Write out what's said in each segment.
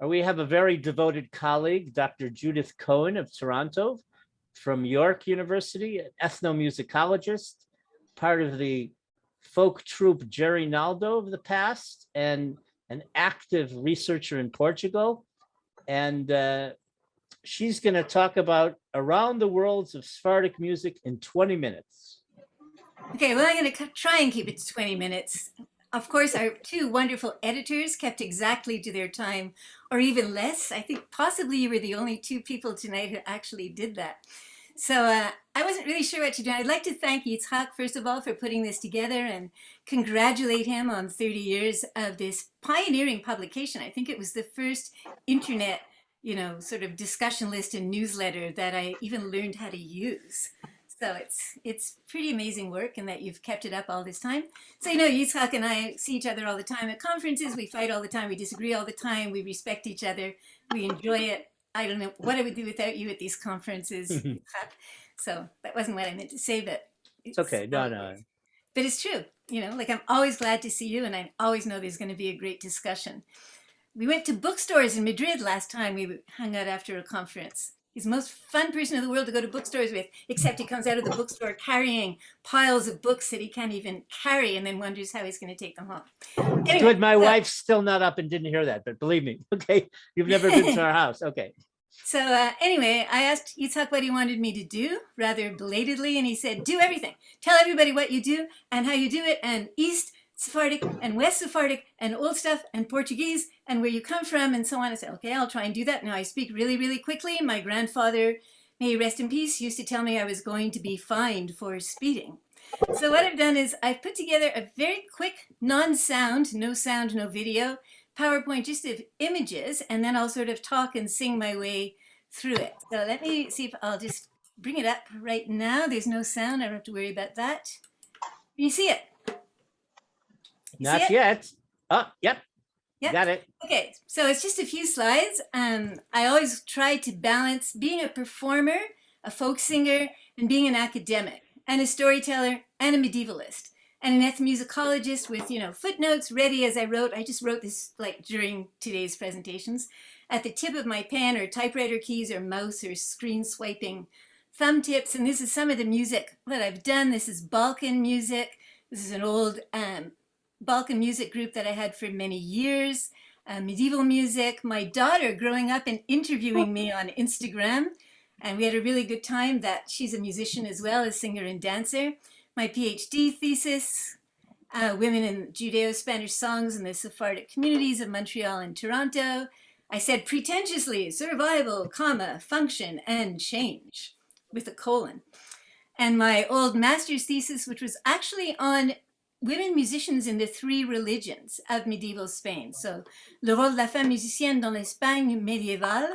We have a very devoted colleague, Dr. Judith Cohen of Toronto, from York University, an ethnomusicologist, part of the folk troupe Jerry Naldo of the past, and an active researcher in Portugal. And she's going to talk about around the worlds of Sephardic music in 20 minutes. Okay, well, I'm going to try and keep it to 20 minutes. Of course, our two wonderful editors kept exactly to their time, or even less. I think possibly you were the only two people tonight who actually did that. So I wasn't really sure what to do. I'd like to thank Yitzhak, first of all, for putting this together and congratulate him on 30 years of this pioneering publication. I think it was the first internet, sort of discussion list and newsletter that I even learned how to use. So it's pretty amazing work, and that you've kept it up all this time. So Yitzhak and I see each other all the time at conferences. We fight all the time. We disagree all the time. We respect each other. We enjoy it. I don't know what I would do without you at these conferences, Yitzhak. So that wasn't what I meant to say, but it's okay. No. But it's true. Like I'm always glad to see you, and I always know there's going to be a great discussion. We went to bookstores in Madrid last time we hung out after a conference. He's the most fun person in the world to go to bookstores with, except he comes out of the bookstore carrying piles of books that he can't even carry, and then wonders how he's going to take them home. Anyway, good. My wife's still not up and didn't hear that, but believe me, okay, you've never been to our house. Okay. So anyway, I asked Yitzhak what he wanted me to do, rather belatedly, and he said, do everything. Tell everybody what you do and how you do it, and East Sephardic and West Sephardic and old stuff and Portuguese and where you come from and so on. I said, okay, I'll try and do that. Now I speak really, really quickly. My grandfather, may he rest in peace, used to tell me I was going to be fined for speeding. So what I've done is I've put together a very quick, non-sound, no sound, no video, PowerPoint just of images, and then I'll sort of talk and sing my way through it. So let me see if I'll just bring it up right now. There's no sound. I don't have to worry about that. Can you see it? Not yet. Oh, yep. Got it. Okay, so it's just a few slides. I always try to balance being a performer, a folk singer, and being an academic, and a storyteller, and a medievalist, and an ethnomusicologist with, footnotes ready as I wrote. I just wrote this like during today's presentations at the tip of my pen, or typewriter keys, or mouse, or screen swiping thumb tips. And this is some of the music that I've done. This is Balkan music. This is an old Balkan music group that I had for many years, medieval music, my daughter growing up and interviewing me on Instagram, and we had a really good time. That she's a musician as well, as singer and dancer. My PhD thesis, women in Judeo-Spanish songs in the Sephardic communities of Montreal and Toronto. I said pretentiously, survival, comma, function, and change, with a colon. And my old master's thesis, which was actually on women musicians in the three religions of medieval Spain. So, le rôle de la femme musicienne dans l'Espagne médiévale.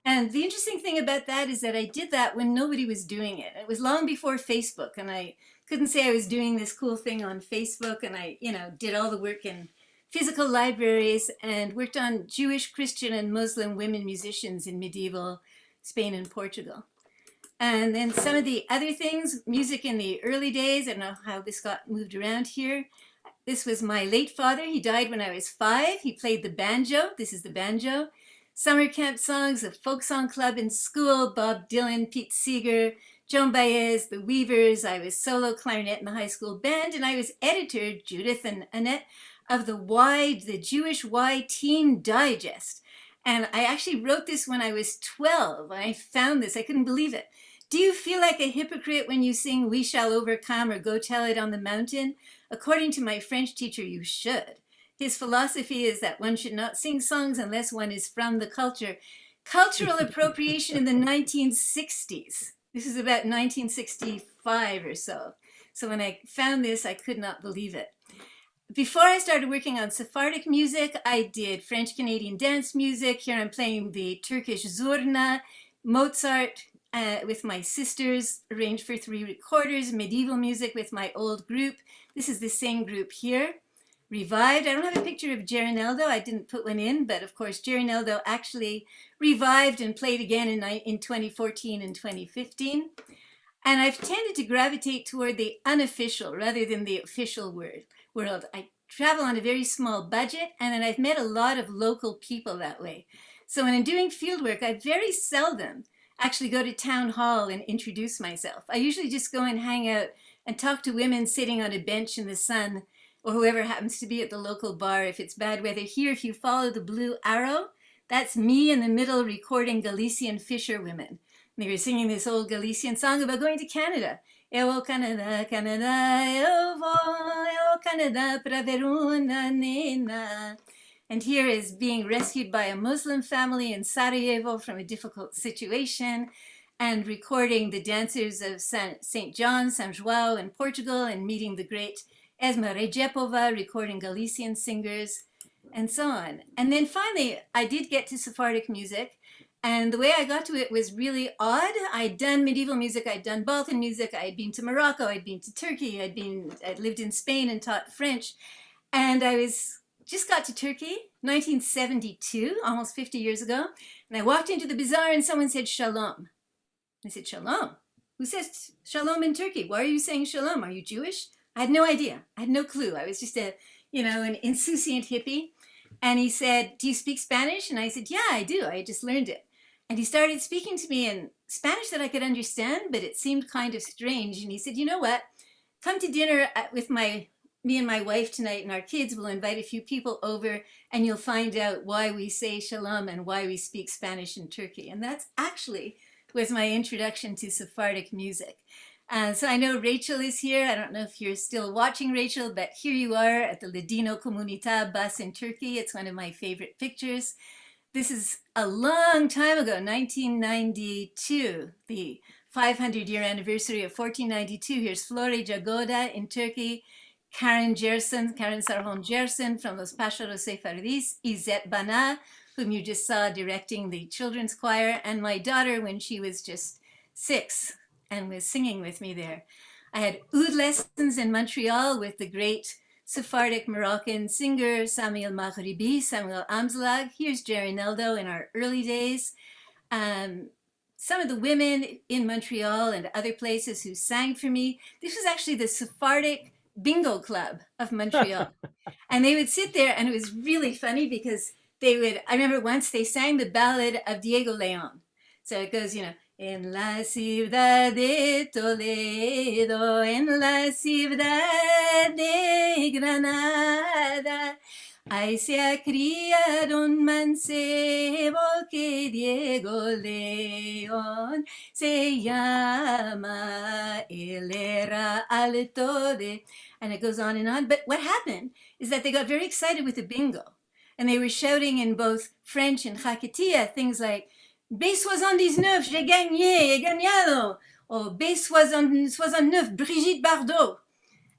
And the interesting thing about that is that I did that when nobody was doing it. It was long before Facebook, and I couldn't say I was doing this cool thing on Facebook, and I, did all the work in physical libraries and worked on Jewish, Christian, and Muslim women musicians in medieval Spain and Portugal. And then some of the other things, music in the early days. I don't know how this got moved around here. This was my late father. He died when I was 5. He played the banjo. This is the banjo. Summer camp songs, a folk song club in school, Bob Dylan, Pete Seeger, Joan Baez, the Weavers. I was solo clarinet in the high school band, and I was editor, Judith and Annette, of the Jewish Y Teen Digest. And I actually wrote this when I was 12. I found this. I couldn't believe it. Do you feel like a hypocrite when you sing "We Shall Overcome" or "Go Tell It on the Mountain"? According to my French teacher, you should. His philosophy is that one should not sing songs unless one is from the culture. Cultural appropriation in the 1960s. This is about 1965 or so. So when I found this, I could not believe it. Before I started working on Sephardic music, I did French-Canadian dance music. Here I'm playing the Turkish Zurna, Mozart, with my sisters, arranged for 3 recorders, medieval music with my old group. This is the same group here. Revived. I don't have a picture of Jerry Naldo. I didn't put one in, but of course Jerry Naldo actually revived and played again in 2014 and 2015. And I've tended to gravitate toward the unofficial rather than the official world. I travel on a very small budget, and then I've met a lot of local people that way. So when I'm doing field work, I very seldom actually go to town hall and introduce myself. I usually just go and hang out and talk to women sitting on a bench in the sun, or whoever happens to be at the local bar if it's bad weather. Here, if you follow the blue arrow, that's me in the middle recording Galician fisherwomen. And they were singing this old Galician song about going to Canada. Eu vou Canadá, Canadá, eu vou Canadá para ver uma nena. And here is being rescued by a Muslim family in Sarajevo from a difficult situation, and recording the dancers of St. John, San João in Portugal, and meeting the great Esma Rejepova, recording Galician singers, and so on. And then finally, I did get to Sephardic music, and the way I got to it was really odd. I'd done medieval music, I'd done Balkan music, I'd been to Morocco, I'd been to Turkey, I'd lived in Spain and taught French, and just got to Turkey, 1972, almost 50 years ago, and I walked into the bazaar and someone said shalom. I said, shalom? Who says shalom in Turkey? Why are you saying shalom? Are you Jewish? I had no idea. I had no clue. I was just an insouciant hippie. And he said, do you speak Spanish? And I said, yeah, I do. I just learned it. And he started speaking to me in Spanish that I could understand, but it seemed kind of strange. And he said, you know what? Come to dinner with me and my wife tonight, and our kids will invite a few people over, and you'll find out why we say shalom and why we speak Spanish in Turkey. And that's actually was my introduction to Sephardic music. So I know Rachel is here. I don't know if you're still watching, Rachel, but here you are at the Ladino Comunità bus in Turkey. It's one of my favorite pictures. This is a long time ago, 1992, the 500-year anniversary of 1492. Here's Flore Jagoda in Turkey, Karen Sarhon Gerson from Los Pájaros Sefardis, Izet Bana, whom you just saw directing the children's choir, and my daughter when she was just 6 and was singing with me there. I had oud lessons in Montreal with the great Sephardic Moroccan singer Samuel Maghribi, Samuel Amzlag. Here's Jerry Neldo in our early days. Some of the women in Montreal and other places who sang for me. This was actually the Sephardic Bingo Club of Montreal. And they would sit there, and it was really funny because I remember once they sang the ballad of Diego Leon. So it goes, en la ciudad de Toledo, en la ciudad de Granada, ahí se ha criado un mancebo que Diego León se llama, él era alto de, and it goes on and on. But what happened is that they got very excited with the bingo, and they were shouting in both French and Hakatiya things like, B79, j'ai gagné, gagnado, or B69, Brigitte Bardot.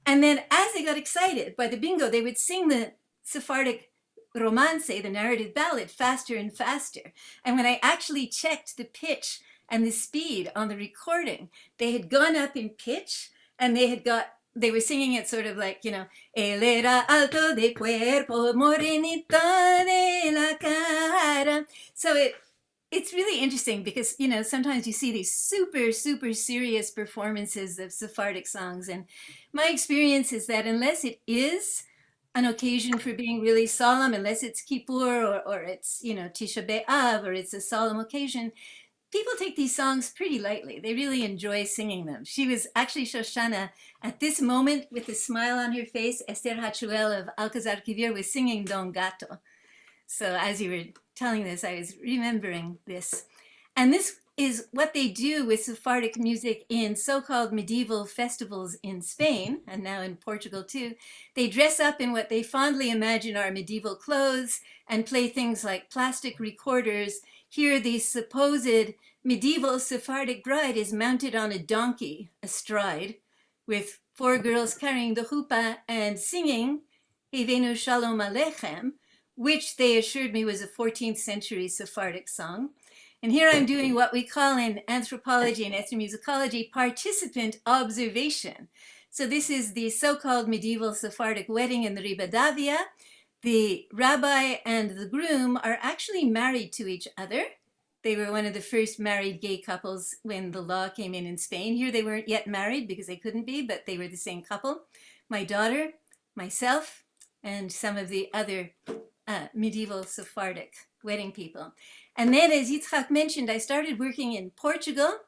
And then as they got excited by the bingo, they would sing the Sephardic romance, the narrative ballad, faster and faster. And when I actually checked the pitch and the speed on the recording, they had gone up in pitch, and they were singing it sort of like, él era alto de cuerpo, morenito de la cara. So it's really interesting because, sometimes you see these super, super serious performances of Sephardic songs. And my experience is that unless it is an occasion for being really solemn, unless it's Kippur or it's, Tisha B'Av, or it's a solemn occasion, people take these songs pretty lightly. They really enjoy singing them. She was actually, Shoshana, at this moment with a smile on her face, Esther Hachuel of Alcazar Quivir was singing Don Gato. So as you were telling this, I was remembering this. And this is what they do with Sephardic music in so-called medieval festivals in Spain, and now in Portugal too. They dress up in what they fondly imagine are medieval clothes and play things like plastic recorders. Here, the supposed medieval Sephardic bride is mounted on a donkey astride, with 4 girls carrying the chuppah and singing Hevenu Shalom Aleichem, which they assured me was a 14th century Sephardic song. And here I'm doing what we call in anthropology and ethnomusicology participant observation. So this is the so-called medieval Sephardic wedding in the Ribadavia. The rabbi and the groom are actually married to each other. They were one of the first married gay couples when the law came in Spain. Here they weren't yet married because they couldn't be, but they were the same couple. My daughter, myself, and some of the other medieval Sephardic wedding people. And then, as Yitzhak mentioned, I started working in Portugal.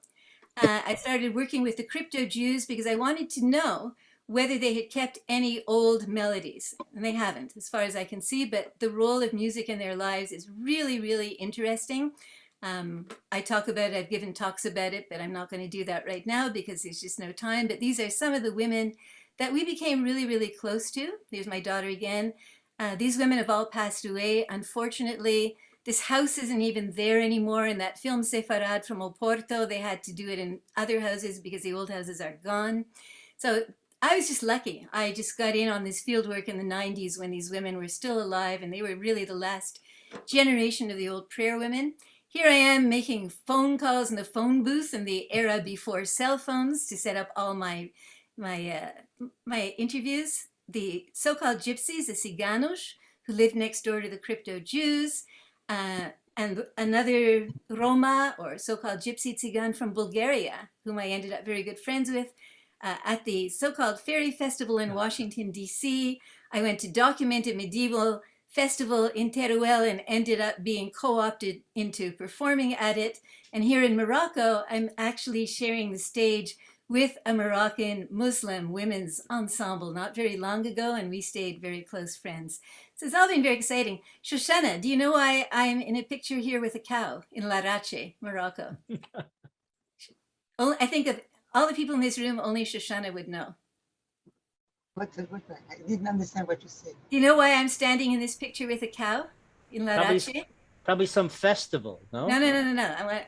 I started working with the crypto Jews because I wanted to know whether they had kept any old melodies. And they haven't, as far as I can see, but the role of music in their lives is really, really interesting. I talk about it, I've given talks about it, but I'm not going to do that right now because there's just no time. But these are some of the women that we became really, really close to. There's my daughter again. These women have all passed away. Unfortunately, this house isn't even there anymore. In that film Sefarad from Oporto, they had to do it in other houses because the old houses are gone. So I was just lucky. I just got in on this field work in the 90s when these women were still alive, and they were really the last generation of the old prayer women. Here I am making phone calls in the phone booth in the era before cell phones to set up all my interviews. The so-called gypsies, the Ciganos, who lived next door to the crypto Jews, and another Roma, or so-called Gypsy Tsigan from Bulgaria, whom I ended up very good friends with, at the so-called Fairy Festival in Washington, D.C. I went to document a medieval festival in Teruel and ended up being co-opted into performing at it. And here in Morocco, I'm actually sharing the stage with a Moroccan Muslim women's ensemble not very long ago, and we stayed very close friends. So it's all been very exciting. Shoshana, do you know why I'm in a picture here with a cow in Larache, Morocco? I think of all the people in this room, only Shoshana would know. What? I didn't understand what you said. Do you know why I'm standing in this picture with a cow in Larache? Probably some festival, no? No.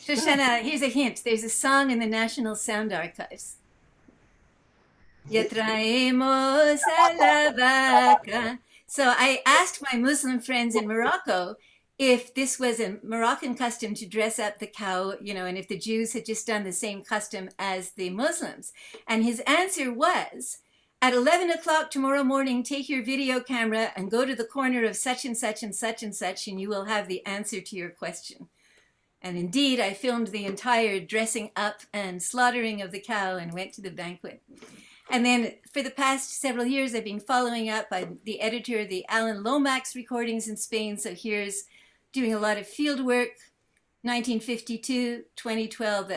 Shoshana, here's a hint. There's a song in the National Sound Archives. Ya traemos a la vaca. So I asked my Muslim friends in Morocco if this was a Moroccan custom to dress up the cow, you know, and if the Jews had just done the same custom as the Muslims. And his answer was, at 11 o'clock tomorrow morning, take your video camera and go to the corner of such and such and such and such, and you will have the answer to your question. And indeed, I filmed the entire dressing up and slaughtering of the cow and went to the banquet. And then for the past several years, I've been following up by the editor of the Alan Lomax recordings in Spain. So here's doing a lot of field work, 1952, 2012,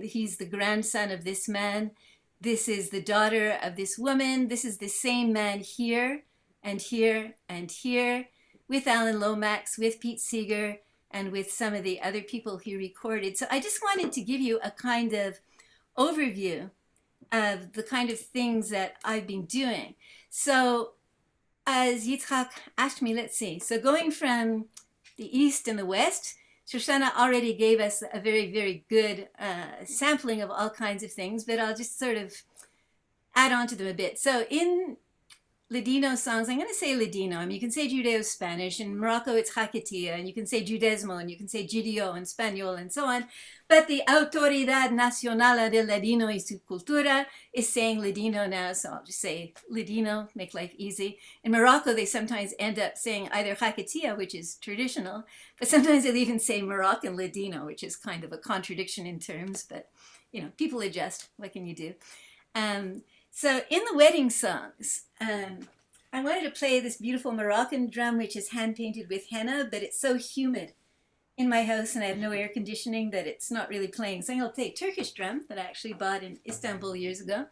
he's the grandson of this man. This is the daughter of this woman. This is the same man here and here and here with Alan Lomax, with Pete Seeger, and with some of the other people he recorded. So I just wanted to give you a kind of overview of the kind of things that I've been doing. So as Yitzhak asked me, let's see. So going from the East and the West, Shoshana already gave us a very, very good sampling of all kinds of things, but I'll just sort of add on to them a bit. So in Ladino songs, I'm going to say Ladino. I mean, you can say Judeo-Spanish. In Morocco, it's Haketia, and you can say Judesmo, and you can say Judeo and Spaniel, and so on. But the Autoridad Nacional del Ladino y su Cultura is saying Ladino now, so I'll just say Ladino, make life easy. In Morocco, they sometimes end up saying either Haketia, which is traditional, but sometimes they'll even say Moroccan Ladino, which is kind of a contradiction in terms, but, you know, people adjust. What can you do? So in the wedding songs, I wanted to play this beautiful Moroccan drum, which is hand-painted with henna, but it's so humid in my house and I have no air conditioning that it's not really playing. So I'm going to play a Turkish drum that I actually bought in Istanbul years ago.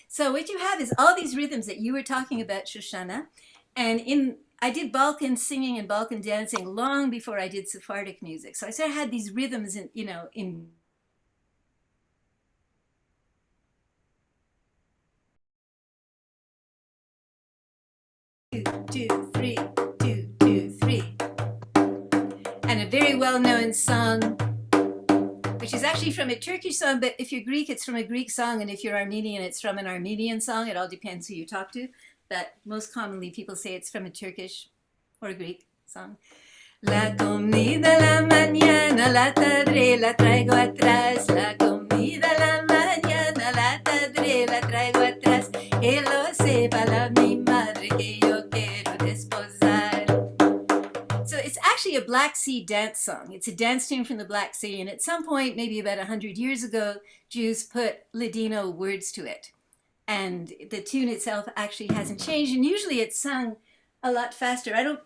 So what you have is all these rhythms that you were talking about, Shoshana. And I did Balkan singing and Balkan dancing long before I did Sephardic music. So I sort of had these rhythms in, you know, in 2, 3, 2, 2, 3. And a very well-known song, which is actually from a Turkish song, but if you're Greek, it's from a Greek song, and if you're Armenian, it's from an Armenian song. It all depends who you talk to, but most commonly people say it's from a Turkish or a Greek song. La comida la mañana, la tarde la traigo atrás. La comida la mañana, la tarde la traigo atrás. Que lo sepa la mi madre que yo quiero desposar. So it's actually a Black Sea dance song. It's a dance tune from the Black Sea, and at some point, maybe about 100 years ago, Jews put Ladino words to it. and the tune itself actually hasn't changed. And usually it's sung a lot faster.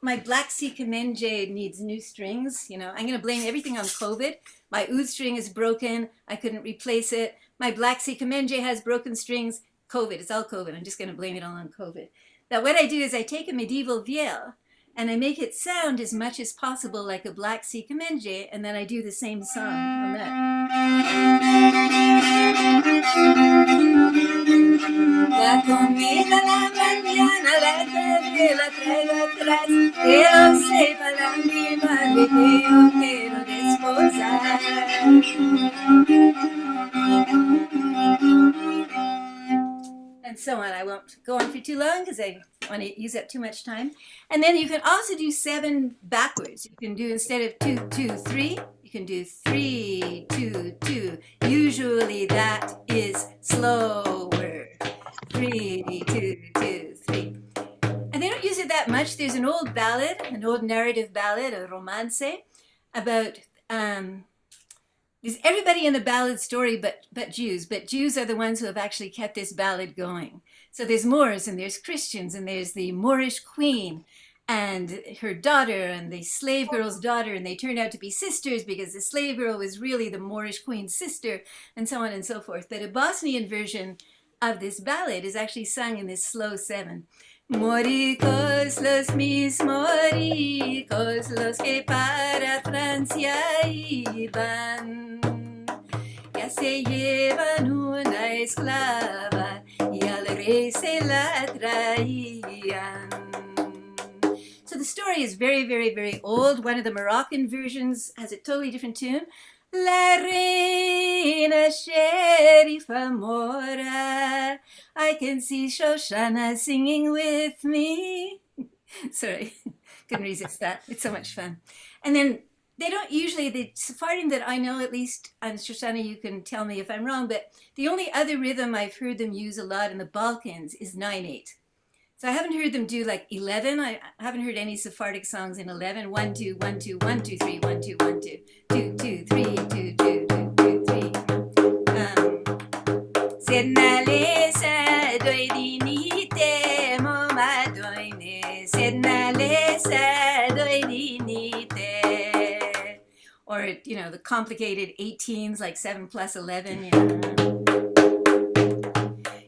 My Black Sea Kamenge needs new strings. I'm going to blame everything on COVID. My oud string is broken. I couldn't replace it. My Black Sea Kamenge has broken strings. COVID. It's all COVID. I'm just going to blame it all on COVID. Now, what I do is I take a medieval viol and I make it sound as much as possible like a Black Sea Kamenge, and then I do the same song on that. La comida la mañana, la tarde la traigo atrás, que no sepa la mi madre que yo quiero desposar. And so on. I won't go on for too long because I want to use up too much time. And then you can also do 7 backwards. You can do, instead of 2, 2, 3, you can do 3, 2, 2. Usually that is slower. 3, 2, 2, 3. And they don't use it that much. There's an old ballad, an old narrative ballad, a romance, about there's everybody in the ballad story but Jews. But Jews are the ones who have actually kept this ballad going. So there's Moors and there's Christians and there's the Moorish queen and her daughter and the slave girl's daughter, and they turned out to be sisters because the slave girl was really the Moorish queen's sister, and so on and so forth. But a Bosnian version of this ballad is actually sung in this slow 7. Moricos los mis moricos, los que para Francia iban, ya se llevan una esclava y al rey se la traían. So the story is very, very, very old. One of the Moroccan versions has a totally different tune. La reina sherifa mora, I can see Shoshana singing with me. Sorry, couldn't resist that. It's so much fun. And then they don't usually, the Sephardim that I know, at least, and Shoshana, you can tell me if I'm wrong, but the only other rhythm I've heard them use a lot in the Balkans is 9/8. So I haven't heard them do like 11. I haven't heard any Sephardic songs in 11. 1, 2, 1, 2, 1, 2, 3, 1, 2, 1, 2, 2, 2, 3, 2, 2, 2, 2, 3. Sednale sa doidinite mo madoine. Sednale sa doidinite. Or, the complicated 18s like 7 plus 11.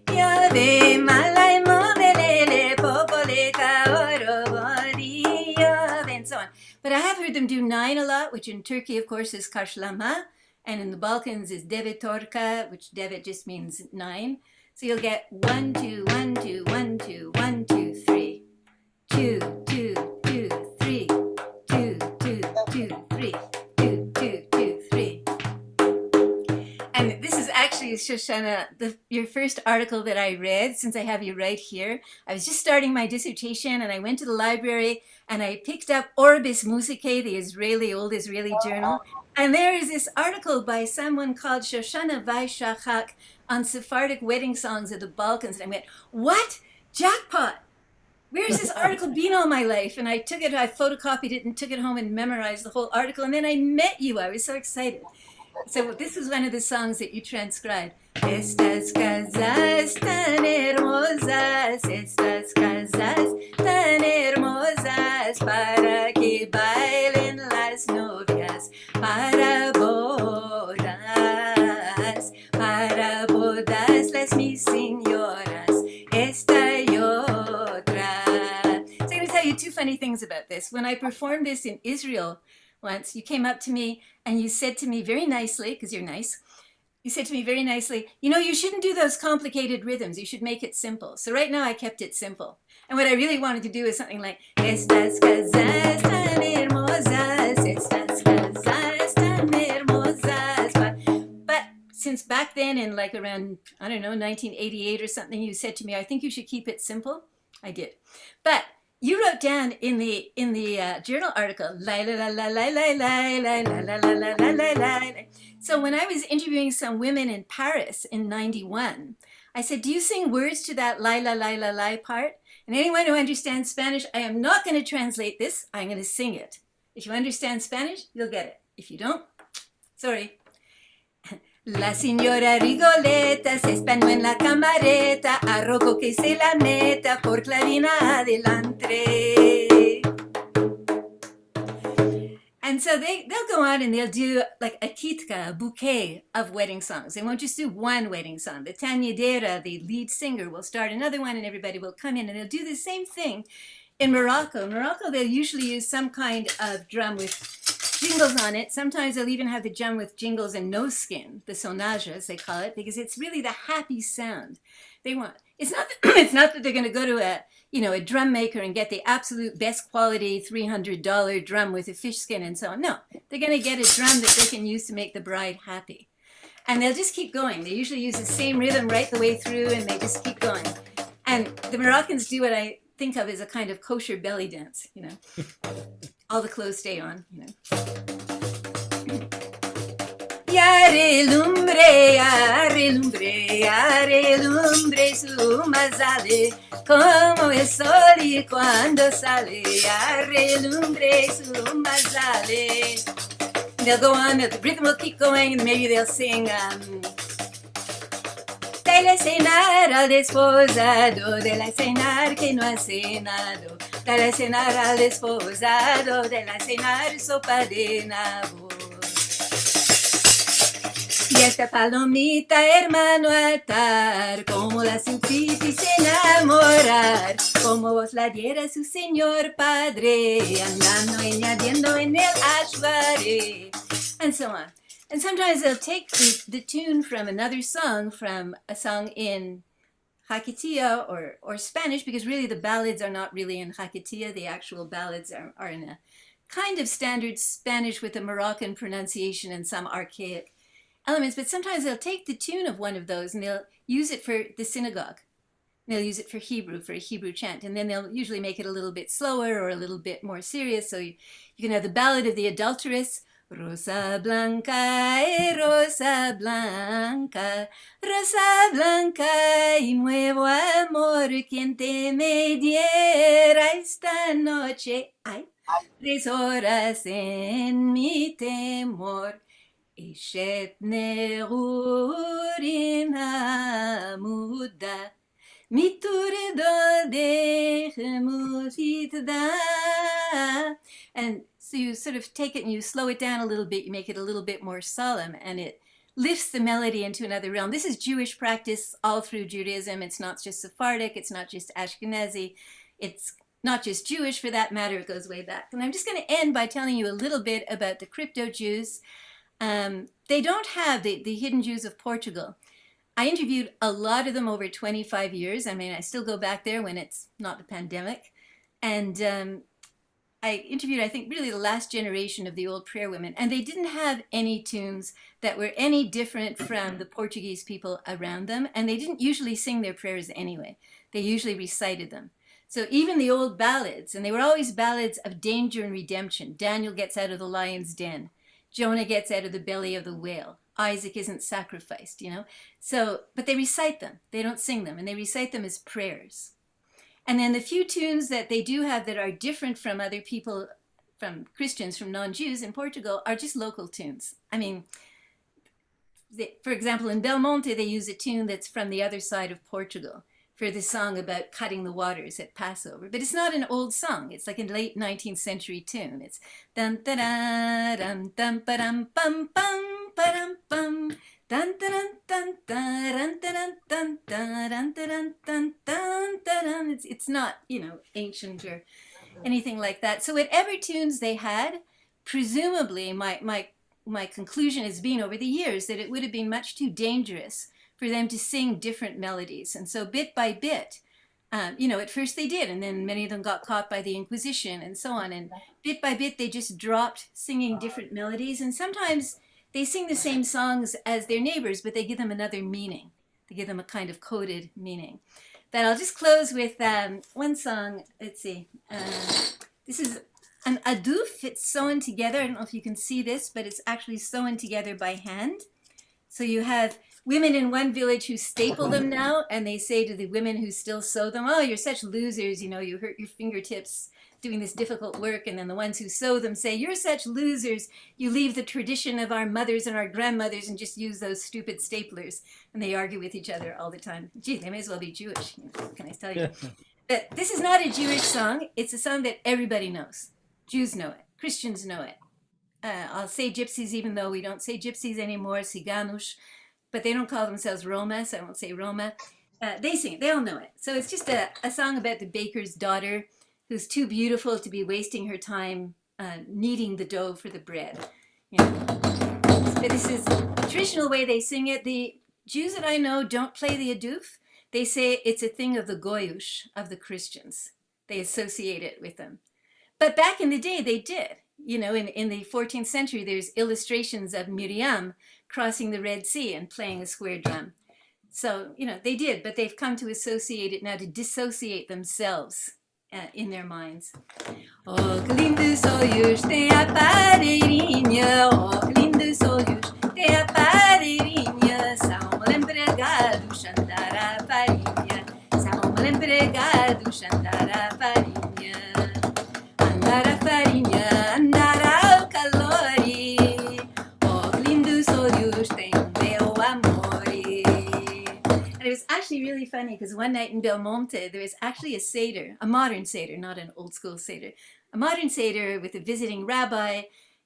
Yave malai movelele popoleka orobodiyo, and so on. But I have heard them do 9 a lot, which in Turkey, of course, is kashlama, and in the Balkans is devet torka, which devet just means 9. So you'll get 1, 2, 1, 2, 1, 2, 1, 2, 3, 2, 2, 2, 3, 2, 2, 2, 3. 2, 2, 2, 3. And this is actually, Shoshana, your first article that I read, since I have you right here. I was just starting my dissertation and I went to the library and I picked up Orbis Musicae, the old Israeli journal. And there is this article by someone called Shoshana Vaishachak on Sephardic wedding songs of the Balkans. And I went, what? Jackpot! Where's this article been all my life? And I photocopied it and took it home and memorized the whole article. And then I met you. I was so excited. So this is one of the songs that you transcribed. Estas casas tan hermosas, estas casas tan hermosas, para que bailen las novias, para bodas las mis señoras, esta y otra. So I'm going to tell you 2 funny things about this. When I performed this in Israel once, you came up to me and you said to me very nicely, because you're nice, you said to me very nicely, you shouldn't do those complicated rhythms. You should make it simple. So right now I kept it simple. And what I really wanted to do is something like, estas casas tan hermosas, estas casas tan hermosas. But since back then in like around, 1988 or something, you said to me, I think you should keep it simple. I did. But you wrote down in the journal article, la la la la la la la la la la la la la la. So when I was interviewing some women in Paris in '91, I said, do you sing words to that la la la la la part? And anyone who understands Spanish, I am not going to translate this. I'm going to sing it. If you understand Spanish, you'll get it. If you don't, sorry. La señora Rigoleta se espanó en la camareta, a Rocco que se la meta por clarina adelante. And so they'll go on and they'll do like a kitka, a bouquet of wedding songs. They won't just do one wedding song. The tañedera, the lead singer, will start another one and everybody will come in and they'll do the same thing in Morocco. In Morocco, they'll usually use some kind of drum with jingles on it. Sometimes they'll even have the drum with jingles and no skin, the sonaja as they call it, because it's really the happy sound they want. It's not that they're going to go to a drum maker and get the absolute best quality $300 drum with a fish skin and so on. No, they're going to get a drum that they can use to make the bride happy. And they'll just keep going. They usually use the same rhythm right the way through and they just keep going. And the Moroccans do what I think of as a kind of kosher belly dance, All the clothes stay on, Yare lumbre, yare lumbre, yare lumbre su mazale, como el sol y cuando sale, yare lumbre su mazale. They'll go on, the rhythm will keep going, and maybe they'll sing, Dale cenar al desposado, dale cenar que no ha cenado, dale cenar al desposado, dale cenar sopa de nabo. Y esta palomita, hermano, atar, como la supitis enamorar, como vos la diera su señor padre, andando y añadiendo en el ashware, and so on. And sometimes they'll take the tune from another song, from a song in Hakitia or Spanish, because really the ballads are not really in Hakitia. The actual ballads are in a kind of standard Spanish with a Moroccan pronunciation and some archaic elements. But sometimes they'll take the tune of one of those and they'll use it for the synagogue. They'll use it for a Hebrew chant. And then they'll usually make it a little bit slower or a little bit more serious. So you can have the Ballad of the Adulteress, Rosa blanca, rosa blanca, rosa blanca y nuevo amor, quien te me diera esta noche, 3 horas en mi temor, Eshet nerurin hamuda, miturdo de mutitda. And so you sort of take it and you slow it down a little bit, you make it a little bit more solemn, and it lifts the melody into another realm. This is Jewish practice all through Judaism. It's not just Sephardic, it's not just Ashkenazi, it's not just Jewish for that matter, it goes way back. And I'm just going to end by telling you a little bit about the crypto-Jews. They don't have the hidden Jews of Portugal. I interviewed a lot of them over 25 years. I mean, I still go back there when it's not the pandemic. And I interviewed, I think, really the last generation of the old prayer women, and they didn't have any tunes that were any different from the Portuguese people around them, and they didn't usually sing their prayers anyway. They usually recited them. So even the old ballads, and they were always ballads of danger and redemption. Daniel gets out of the lion's den. Jonah gets out of the belly of the whale. Isaac isn't sacrificed, So, but they recite them. They don't sing them, and they recite them as prayers. And then the few tunes that they do have that are different from other people, from Christians, from non-Jews in Portugal, are just local tunes. I mean, for example, in Belmonte, they use a tune that's from the other side of Portugal for the song about cutting the waters at Passover. But it's not an old song. It's like a late 19th century tune. It's dun da da dum dum ba dum bum bum ba dum bum. Dun dun dun dun dun dun dun dun dun dun dun dun. It's not, ancient or anything like that. So whatever tunes they had, presumably my conclusion has been over the years that it would have been much too dangerous for them to sing different melodies. And so bit by bit, at first they did, and then many of them got caught by the Inquisition and so on. And bit by bit, they just dropped singing different melodies. And sometimes they sing the same songs as their neighbors, but they give them another meaning. They give them a kind of coded meaning. But I'll just close with one song. Let's see. This is an aduf. It's sewn together. I don't know if you can see this, but it's actually sewn together by hand. So you have women in one village who staple them now, and they say to the women who still sew them, oh, you're such losers, you know, you hurt your fingertips doing this difficult work. And then the ones who sew them say, you're such losers, you leave the tradition of our mothers and our grandmothers and just use those stupid staplers. And they argue with each other all the time. Gee, they may as well be Jewish, what can I tell you? But this is not a Jewish song. It's a song that everybody knows. Jews know it, Christians know it. I'll say gypsies, even though we don't say gypsies anymore, ciganos, but they don't call themselves Roma, so I won't say Roma. They sing it, they all know it. So it's just a song about the baker's daughter who's too beautiful to be wasting her time kneading the dough for the bread. You know? But this is the traditional way they sing it. The Jews that I know don't play the aduf. They say it's a thing of the goyush, of the Christians. They associate it with them. But back in the day, they did. You know, in the 14th century, there's illustrations of Miriam crossing the Red Sea and playing a square drum. So, you know, they did, but they've come to associate it now, to dissociate themselves in their minds. Oh, que lindos olhos tem a padeirinha, oh, que lindos olhos tem a padeirinha, são empregados andar a farinha, são empregados andar a farinha, andar a farinha, andar ao calore, oh, que lindos olhos tem meu amore. And it was actually really funny because one night in Belmonte, there was actually a Seder, a modern Seder, not an old school Seder, a modern Seder with a visiting rabbi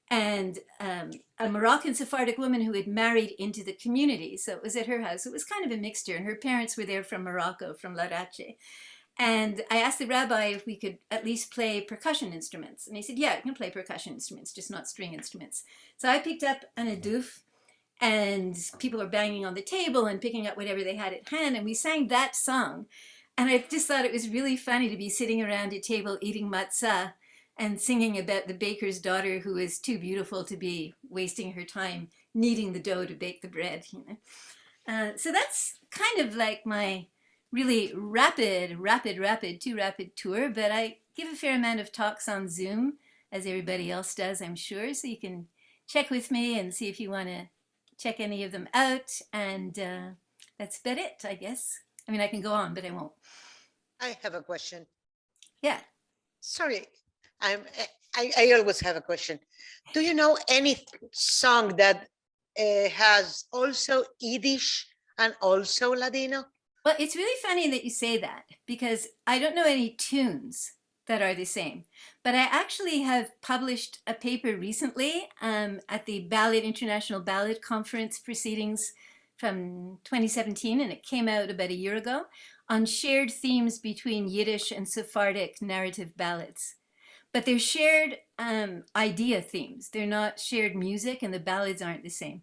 and a Moroccan Sephardic woman who had married into the community. So it was at her house. It was kind of a mixture, and her parents were there from Morocco, from Larache. And I asked the rabbi if we could at least play percussion instruments. And he said, yeah, you can play percussion instruments, just not string instruments. So I picked up an aduf, and people were banging on the table and picking up whatever they had at hand, and we sang that song. And I just thought it was really funny to be sitting around a table eating matzah and singing about the baker's daughter who is too beautiful to be wasting her time kneading the dough to bake the bread. You know? So that's kind of like my really rapid tour, but I give a fair amount of talks on Zoom, as everybody else does, I'm sure, so you can check with me and see if you want to check any of them out, and that's about it, I guess. I mean, I can go on, but I won't. I have a question. Yeah. Sorry, I always have a question. Do you know any song that has also Yiddish and also Ladino? Well, it's really funny that you say that, because I don't know any tunes that are the same. But I actually have published a paper recently at the International Ballad Conference proceedings from 2017, and it came out about a year ago, on shared themes between Yiddish and Sephardic narrative ballads. But they're shared idea themes. They're not shared music, and the ballads aren't the same.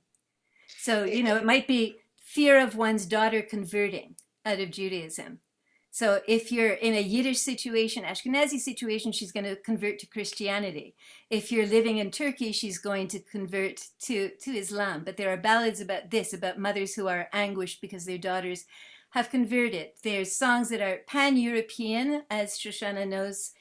So, you know, it might be fear of one's daughter converting out of Judaism. So if you're in a Yiddish situation, Ashkenazi situation, she's going to convert to Christianity. If you're living in Turkey, she's going to convert to Islam. But there are ballads about this, about mothers who are anguished because their daughters have converted. There's songs that are pan-European, as Shoshana knows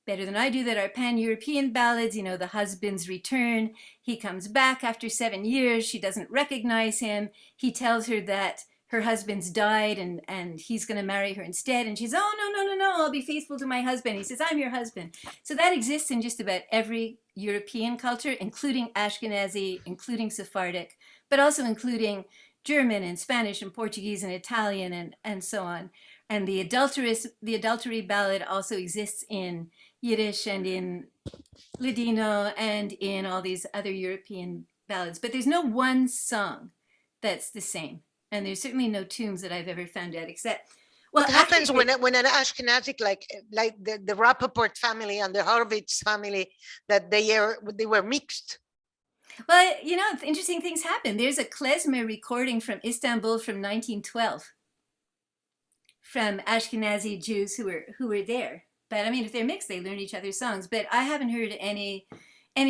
better than I do, that are pan-European ballads. You know, the husband's return. He comes back after 7 years. She doesn't recognize him. He tells her that her husband's died and he's going to marry her instead. And she's, oh, no, I'll be faithful to my husband. He says, I'm your husband. So that exists in just about every European culture, including Ashkenazi, including Sephardic, but also including German and Spanish and Portuguese and Italian and so on. And the adultery ballad also exists in Yiddish and in Ladino and in all these other European ballads. But there's no one song that's the same. And there's certainly no tunes that I've ever found out, except, well, what happens when an Ashkenazi, like the Rappaport family and the Horowitz family, that they were mixed? Well, you know, interesting things happen. There's a klezmer recording from Istanbul from 1912 from Ashkenazi Jews who were there. But I mean, if they're mixed, they learn each other's songs. But I haven't heard any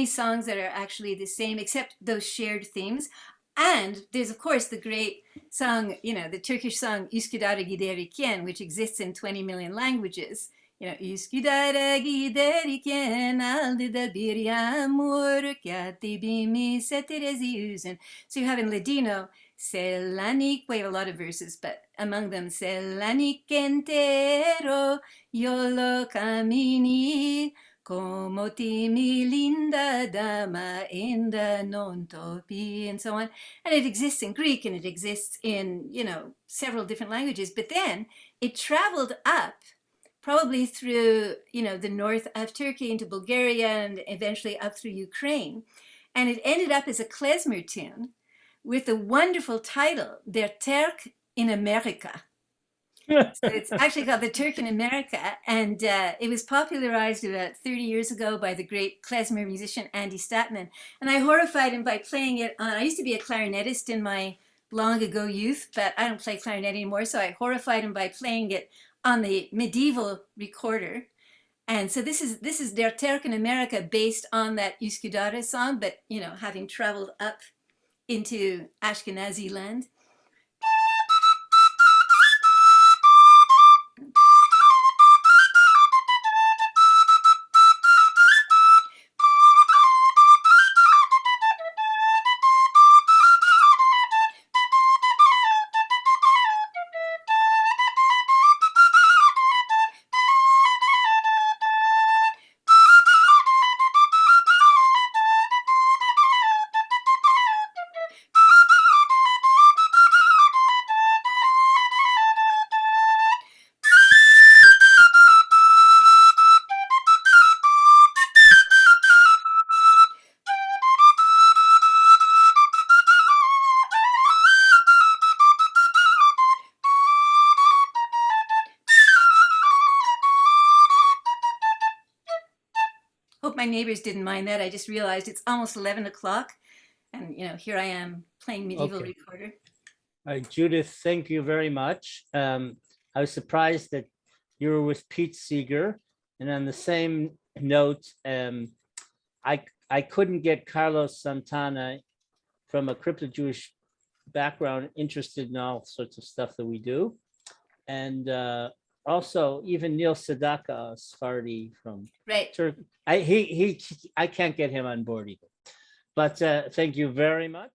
songs that are actually the same, except those shared themes. And there's, of course, the great song, you know, the Turkish song Üsküdar'a Giderken, which exists in 20 million languages, Üsküdar'a giderken aldı da bir yağmur, katibimi seterezi yüzün. So you have in Ladino, Selanik, we have a lot of verses, but among them, Selanik entero, yo lo camini, como ti mi linda dama, enda non topi, and so on. And it exists in Greek and it exists in, several different languages, but then it traveled up probably through, the north of Turkey into Bulgaria and eventually up through Ukraine. And it ended up as a klezmer tune with the wonderful title, Der Turk in America. So it's actually called The Turk in America. And it was popularized about 30 years ago by the great klezmer musician Andy Statman. And I horrified him by playing it on, I used to be a clarinetist in my long ago youth, but I don't play clarinet anymore. So I horrified him by playing it on the medieval recorder. And so this is Der Turk in America based on that Üsküdar song, but having traveled up into Ashkenazi land. Hope my neighbors didn't mind that. I just realized it's almost 11 o'clock. And, here I am playing medieval Okay. recorder. All right, Judith, thank you very much. I was surprised that you were with Pete Seeger. And on the same note, I couldn't get Carlos Santana from a crypto-Jewish background interested in all sorts of stuff that we do. And also even Neil Sedaka, Sephardi from Right. Turk. I can't get him on board either. But thank you very much.